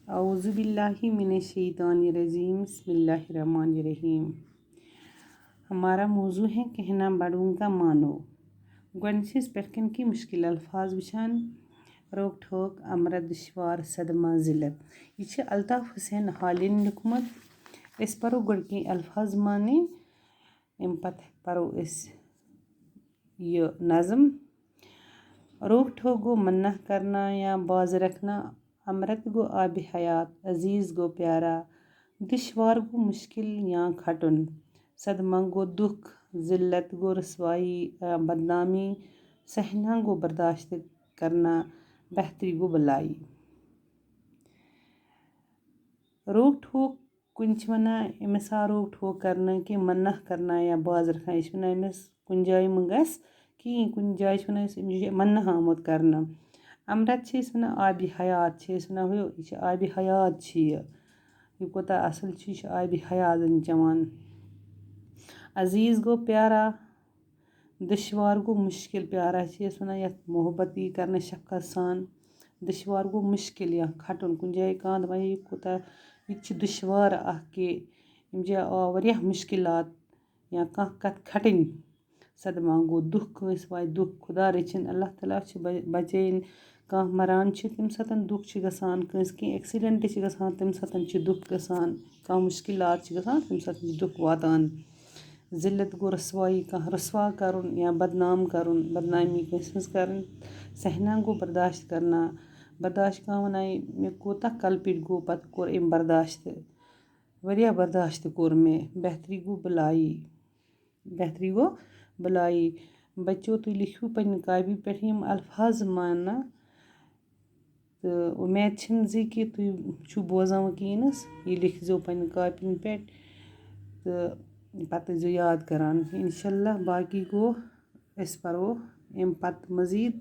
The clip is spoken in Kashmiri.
औज़ु बिल्लाहि मिनश्शैतानिर्रजीम बिस्मिल्लाहिर्रहमानिर्रहीम। हमारा मौजू है कहना बड़ों का मानो। गोडनिस पे कन की मुश्किल अल्फाज वुचान रोक ठोक अमरत दुश्वार सदमा जिल्लत। यह अल्ताफ़ हुसैन हालिन लिखुमत। इस परो गोड की अल्फाज माने अम पत परो इस ये नज़म। रोक ठोक गो मन्ना करना या बाज रखना, अमृत गो आब हयात, अजीज़ गो प्यारा, दुश्वार गो मुश्किल या खटुन, सदमा गो दुख, जिल्लत गो रसवाई बदनामी, सहना गो बर्दाश्त करना, बेहतरी गो भलाई। रोक ठोक कुन वना अमिस रोक ठोक करना कि मन्ना करना या बाज रखना। यह वना अमिस कुन जाय गस कहीं कुन जाय वना मन्ना आमुत करना। अमृत वना आब हयात वना यह आब हयात यह कोता असल यह आब हयात चवान। अजीज़ गो प्यारा, दुश्वार गो मुश्किल। प्यारा वना ये मोहब्बत करना शफ़क़त सान। दुश्वार गो मुश्किल या खटुन कुन जाय कह दपान यह कोता यह दुश्वार कि यम जाय आव वारिया मुश्किलात या कह कथ खटिन। सदमा गो दुख कंस वाय दुख खुदा रचिन अल्लाह ताला बचैन। कह मरान तम सात दुख गसान कंस की एक्सीडेंट गसान तम सात दुख गसान। कह मुश्किलात गसान तम सात दुख वातान। जिल्लत गो रसवाई कह रसवा करुन या बदनाम करुन बदनामी कंस हज करन। सहना गो बर्दाश्त करना, बर्दाश्त कह वनाय मे कोता कल पिट गो पत कोर अम बर्दाश्त वारिया बर्दाश्त कोर मे। बेहतरी गो भलाई, बेहतरी गो भलाई। बच्चों तुम लिखियो पन्ने कापी पे यम अल्फाज माना तो उम्मीद छन जी कि तुम छु बोजान वकीनस यह लिखजो पन्ने कापिन पे तो पत जो याद करान इंशाल्लाह। बाकी गो अस परो अम पत मजीद।